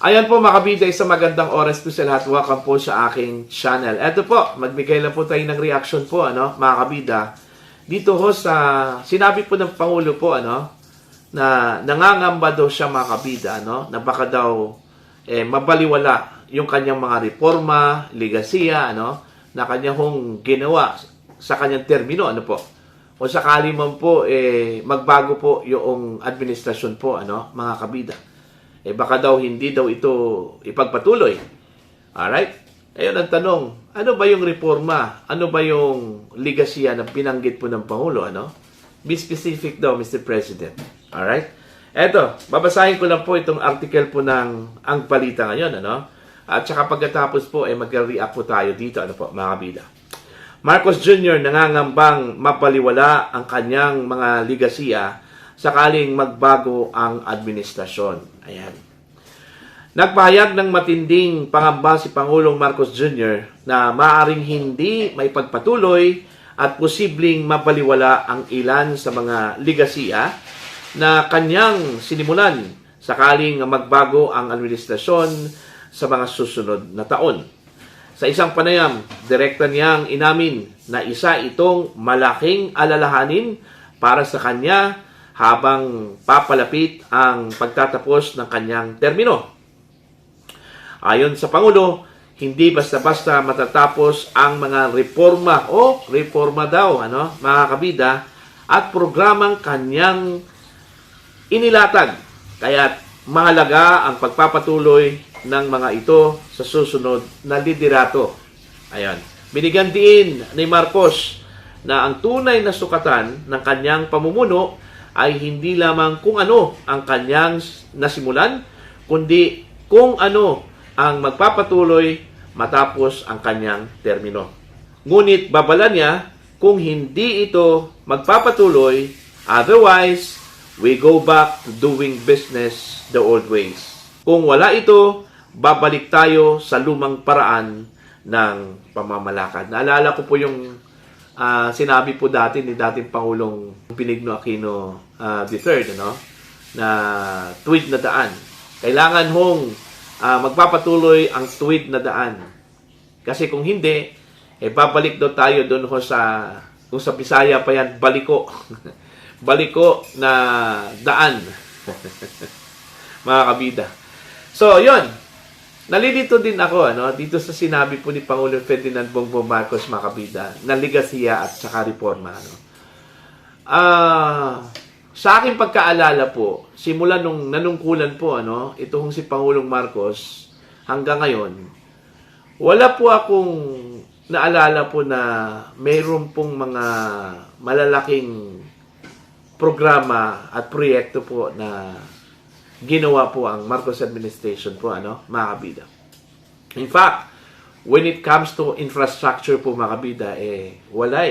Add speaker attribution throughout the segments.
Speaker 1: Ayan po mga kabida, isang magandang oras po sa lahat. Welcome po sa aking channel. Eto po, magbigay lang po tayo ng reaction po, mga kabida. Dito ho sa, sinabi po ng Pangulo po, na nangangamba daw siya mga kabida, na baka daw mabaliwala yung kanyang mga reforma, ligasiya, na kanya hong ginawa sa kanyang termino, po. O sakali man po, magbago po yung administrasyon po, mga kabida. Baka daw hindi daw ito ipagpatuloy. Alright? Ayun ang tanong, ano ba yung reforma? Ano ba yung ligasiya na binanggit po ng Pangulo? Be specific daw, Mr. President. Alright? Eto, babasahin ko lang po itong article po ng Ang Balita ngayon. At saka pagkatapos po, mag-react po tayo dito, mga kabida. Marcos Jr. nangangambang mapaliwala ang kanyang mga ligasiya sakaling magbago ang administrasyon. Ayan. Nagpahayag ng matinding pangamba si Pangulong Marcos Jr. na maaring hindi maipagpatuloy at posibleng mapaliwala ang ilan sa mga ligasiya na kanyang sinimulan sakaling magbago ang administrasyon sa mga susunod na taon. Sa isang panayam, direkta niyang inamin na isa itong malaking alalahanin para sa kanya habang papalapit ang pagtatapos ng kanyang termino. Ayon sa Pangulo, hindi basta-basta matatapos ang mga reforma daw, mga kabida, at programang kanyang inilatag. Kaya't mahalaga ang pagpapatuloy ng mga ito sa susunod na liderato. Ayan. Binigyan din ni Marcos na ang tunay na sukatan ng kanyang pamumuno ay hindi lamang kung ano ang kanyang nasimulan, kundi kung ano ang magpapatuloy matapos ang kanyang termino. Ngunit babala niya kung hindi ito magpapatuloy, otherwise, we go back to doing business the old ways. Kung wala ito, babalik tayo sa lumang paraan ng pamamalakad. Naalala ko po yung sinabi po dati ni dating Pangulong Benigno Aquino III, na tuwid na daan. Kailangan hong magpapatuloy ang tuwid na daan. Kasi kung hindi, babalik daw tayo doon kung sa Bisaya pa yan, baliko. Baliko na daan. Mga kabida. So, yun. Nalilito din ako, dito sa sinabi po ni Pangulong Ferdinand Bongbong Marcos, mga kabida, na ligasiya at saka reforma. Sa aking pagkaalala po, simula nung nanungkulan po, ito hong si Pangulong Marcos, hanggang ngayon, wala po akong naalala po na mayroon pong mga malalaking programa at proyekto po na ginawa po ang Marcos administration po, mga kabida. In fact, when it comes to infrastructure po, mga kabida, wala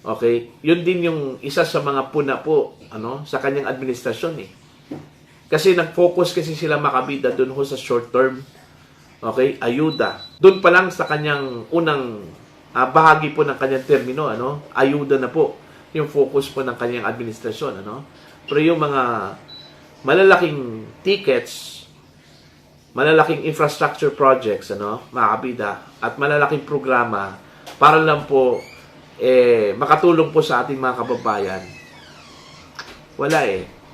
Speaker 1: Okay? Yun din yung isa sa mga puna po, sa kanyang administrasyon Kasi nag-focus kasi sila, mga kabida, doon sa short term, ayuda. Doon pa lang sa kanyang unang bahagi po ng kanyang termino, ayuda na po yung focus po ng kanyang administrasyon, Pero yung mga malalaking tickets, malalaking infrastructure projects, mga kabida, at malalaking programa para lang po makatulong po sa ating mga kababayan. Wala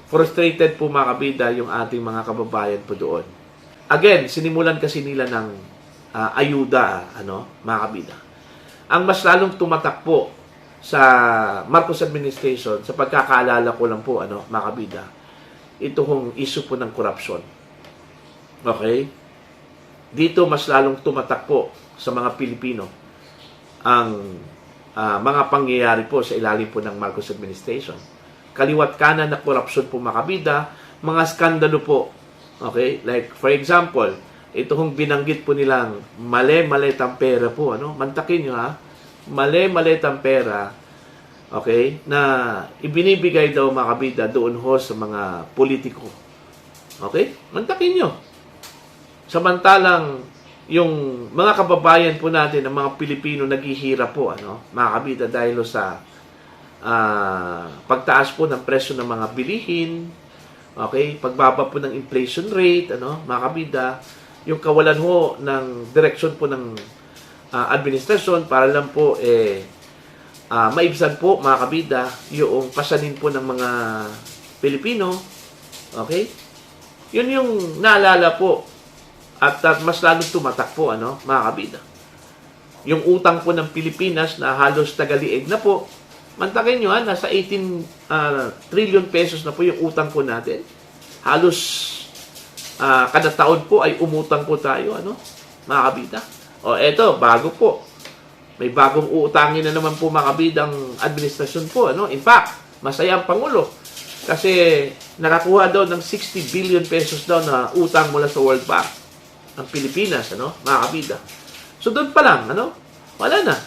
Speaker 1: Frustrated po, mga kabida, yung ating mga kababayan po doon. Again, sinimulan kasi nila ng ayuda, mga kabida. Ang mas lalong tumatak po sa Marcos administration, sa pagkakaalala ko lang po, mga kabida, ito hong issue po ng korupsyon. Okay? Dito mas lalong tumatak po sa mga Pilipino ang mga pangyayari po sa ilalim po ng Marcos administration. Kaliwat kanan na korupsyon po, mga kabida, mga skandalo po. Okay? Like, for example, ito hong binanggit po nilang mali-maletang pera po. Mantakin nyo, mali-maletang pera, okay, na ibinibigay daw, mga kabida, doon sa mga politiko. Okay? Mantakin nyo. Samantalang, yung mga kababayan po natin, ang mga Pilipino, naghihirap po, mga kabida, dahil sa pagtaas po ng presyo ng mga bilihin, Okay? Pagbaba po ng inflation rate, mga kabida, yung kawalan ho ng direksyon po ng administrasyon para lang po maibsan po mga kabida yung pasanin po ng mga Pilipino. Okay? Yun yung naalala po at mas lalong tumatak po mga kabida. Yung utang po ng Pilipinas na halos tagaliig na po. Mantakin nyo nasa 18 trillion pesos na po yung utang po natin. Halos kada taon po ay umutang po tayo, mga kabida. O eto, bago po. May bagong uutangin na naman po mga kabida ang administrasyon po, In fact, masaya ang Pangulo. Kasi nakakuha daw ng 60 billion pesos daw na utang mula sa World Bank ang Pilipinas, mga kabida. So doon pa lang, wala na.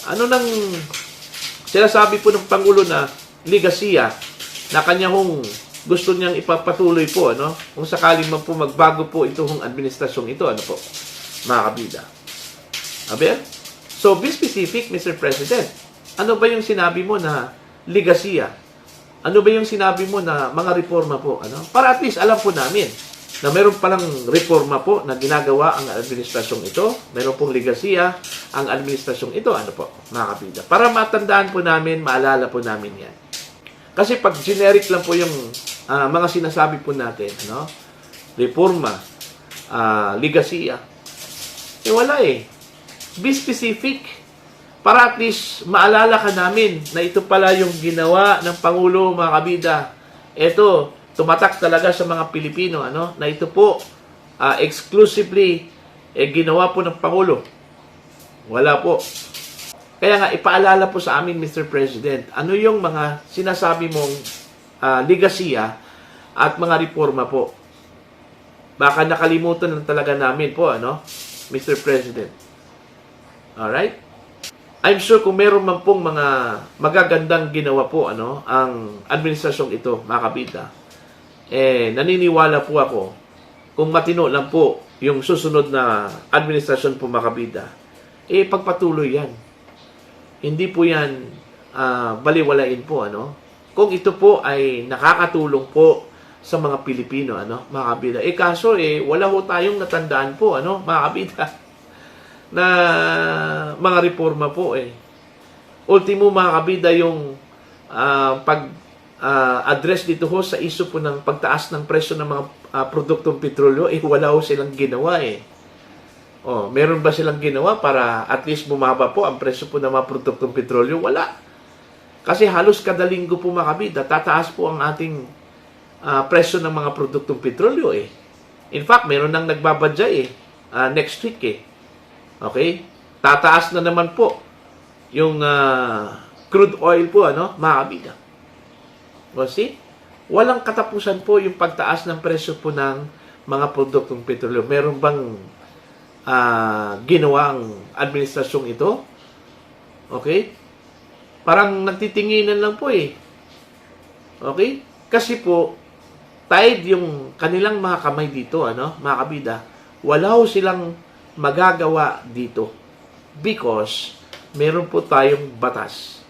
Speaker 1: Ano nang sinasabi po ng Pangulo na ligasiya na kanya hong gusto niyang ipapatuloy po, kung sakaling man po magbago po itong administrasyong ito, po, mga kabida. Aber? So, be specific, Mr. President. Ano ba yung sinabi mo na ligasiya? Ano ba yung sinabi mo na mga reforma po, Para at least alam po namin na meron palang reforma po na ginagawa ang administrasyong ito. Meron pong ligasiya ang administrasyong ito, po, mga kabida. Para matandaan po namin, maalala po namin yan. Kasi pag generic lang po yung mga sinasabi po natin, reforma, ligasiya, wala Be specific para at least maalala ka namin na ito pala yung ginawa ng Pangulo, mga kabida. Ito, tumatak talaga sa mga Pilipino, na ito po exclusively ginawa po ng Pangulo. Wala po. Kaya nga, ipaalala po sa amin, Mr. President, ano yung mga sinasabi mong ligasiya at mga reforma po. Baka nakalimutan lang talaga namin po, Mr. President. Alright? I'm sure kung meron man pong mga magagandang ginawa po, ang administrasyong ito, mga kabida, naniniwala po ako, kung matino lang po yung susunod na administrasyon po, mga kabida, pagpatuloy yan. Hindi po yan baliwalain po, Kung ito po ay nakakatulong po sa mga Pilipino, mga kabida. Kaso, wala ho tayong natandaan po, mga kabida, na mga reforma po, Ultimo, mga kabida, yung pag-address dito ho sa issue po ng pagtaas ng presyo ng mga produktong petrolyo, wala ho silang ginawa, meron ba silang ginawa para at least bumaba po ang presyo po ng mga produktong petrolyo? Wala. Kasi halos kada linggo po, mga kabida, tataas po ang ating presyo ng mga produktong petrolyo, In fact, meron nang nagbabadya, next week, Okay? Tataas na naman po yung crude oil po, mga kabida. O see? Walang katapusan po yung pagtaas ng presyo po ng mga produktong petrolyo. Meron bang ginawang administrasyong ito? Okay? Parang nagtitinginan lang po, Okay? Kasi po, tied yung kanilang mga kamay dito, mga kabida. Wala ho silang magagawa dito because meron po tayong batas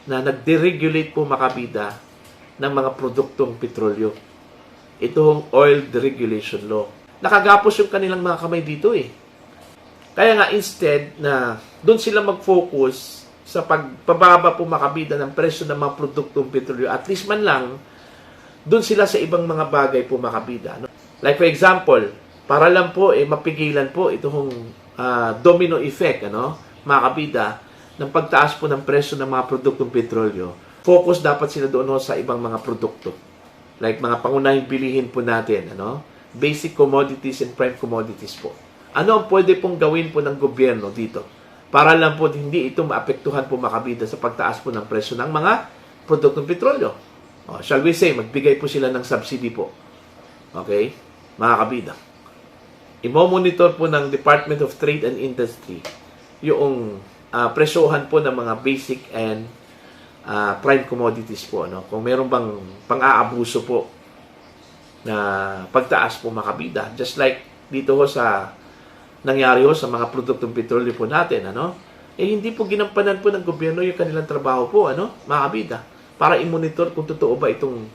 Speaker 1: na nagderegulate po, mga kabida, ng mga produktong petrolyo. Itong Oil Deregulation Law. Nakagapos yung kanilang mga kamay dito, Kaya nga, instead na doon sila mag-focus sa pagpababa po, mga kabida, ng presyo ng mga produktong petrolyo, at least man lang doon sila sa ibang mga bagay po, mga kabida. Like for example, para lang po mapigilan po itong domino effect, mga kabida, ng pagtaas po ng presyo ng mga produktong petrolyo. Focus dapat sila doon sa ibang mga produkto. Like mga pangunahing bilihin po natin, basic commodities and prime commodities po. Ano ang pwede pong gawin po ng gobyerno dito? Para lang po hindi ito maapektuhan po, mga kabida, sa pagtaas po ng presyo ng mga produktong petrolyo. Shall we say, magbigay po sila ng subsidy po. Okay? Mga kabida. Imo-monitor po ng Department of Trade and Industry yung presyohan po ng mga basic and prime commodities po. Kung meron bang pang-aabuso po na pagtaas po, mga kabida. Just like dito ho sa nangyari ho sa mga produktong petrolyo po natin. Hindi po ginampanan po ng gobyerno yung kanilang trabaho po, mga kabida, para i-monitor kung totoo ba itong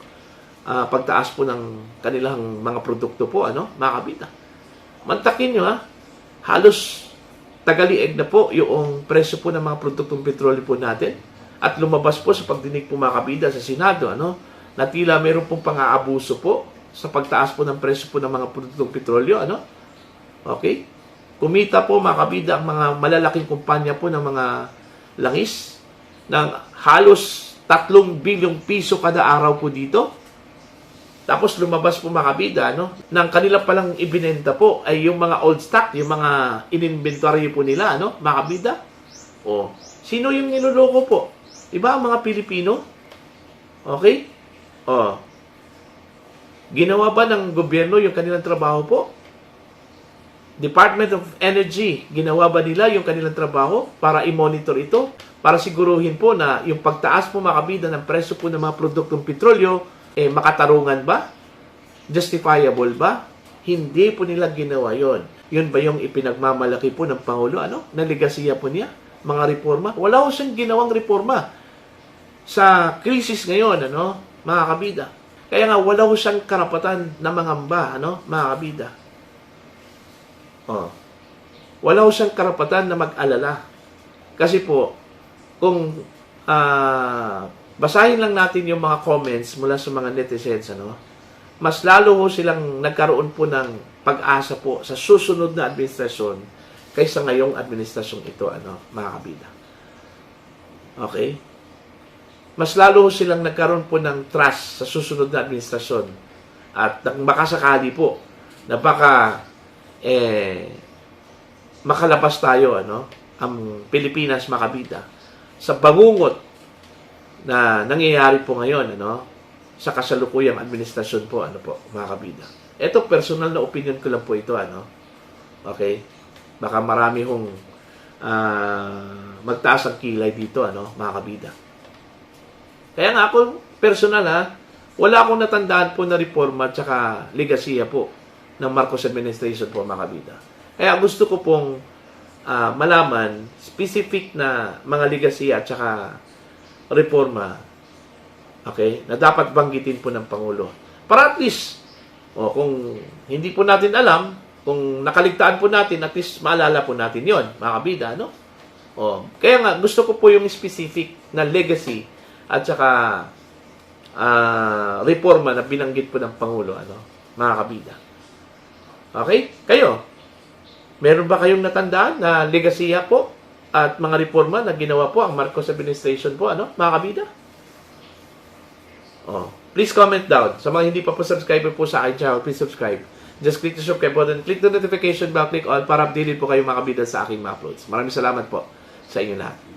Speaker 1: pagtaas po ng kanilang mga produkto po, ano, mga kabida. Mantakin nyo, ha? Halos tagalieg na po yung presyo po ng mga produktong petrolyo po natin. At lumabas po sa pagdinig po mga kabida sa Senado, ano, na tila meron pong pang-aabuso po sa pagtaas po ng presyo po ng mga produktong petrolyo, ano? Okay? Kumita po mga kabida ang mga malalaking kumpanya po ng mga langis ng halos 3 bilyong piso kada araw po dito. Tapos lumabas po mga kabida, no? Nang kanila palang ibinenta po ay yung mga old stock, yung mga in-inventory po nila, no? Mga kabida. O, sino yung niloloko po? Diba ang mga Pilipino? Okay? O, ginawa ba ng gobyerno yung kanilang trabaho po? Department of Energy, ginawa ba nila yung kanilang trabaho para i-monitor ito? Para siguruhin po na yung pagtaas po mga kabida ng presyo po ng mga produktong petrolyo, makatarungan ba? Justifiable ba? Hindi po nila ginawa yon. Yun ba yung ipinagmamalaki po ng Pangulo? Ano? Na legasiya po niya? Mga reforma? Wala ko siyang ginawang reforma sa krisis ngayon, ano? Mga kabida. Kaya nga, wala ko siyang karapatan na mangamba, ano? Mga kabida. Oh. Wala ko siyang karapatan na mag-alala. Kasi po, kung basahin lang natin yung mga comments mula sa mga netizens, ano, mas lalo ho silang nagkaroon po ng pag-asa po sa susunod na administrasyon kaysa ngayong administrasyong ito, ano, mga kabida. Okay? Mas lalo ho silang nagkaroon po ng trust sa susunod na administrasyon. At makasakali po na baka makalabas tayo, ano, ang Pilipinas, mga kabida, sa bangungot na nangyayari po ngayon, ano, sa kasalukuyang administrasyon po, ano po, mga kabida. Ito, personal na opinion ko lang po ito, ano. Okay? Baka marami hong magtaas ang kilay dito, ano, mga kabida. Kaya nga ako, personal, ha, wala akong natandaan po na reforma at saka legasiya po ng Marcos administration po, mga kabida. Kaya gusto ko pong malaman specific na mga legasiya at saka reforma, okay, na dapat banggitin po ng Pangulo. Para at least, kung hindi po natin alam, kung nakaligtaan po natin, at least maalala po natin yon, mga kabida, no? Kaya nga, gusto ko po yung specific na legacy at saka reforma na binanggit po ng Pangulo, ano, mga kabida. Okay? Kayo, meron ba kayong natandaan na legasiya po at mga reforma na ginawa po ang Marcos administration po, ano, mga kabida? Please comment down. Sa mga hindi pa po subscriber po sa aking channel, please subscribe. Just click the subscribe button, click the notification bell, click all para updated po kayo mga kabida sa aking mga uploads. Maraming salamat po sa inyo lahat.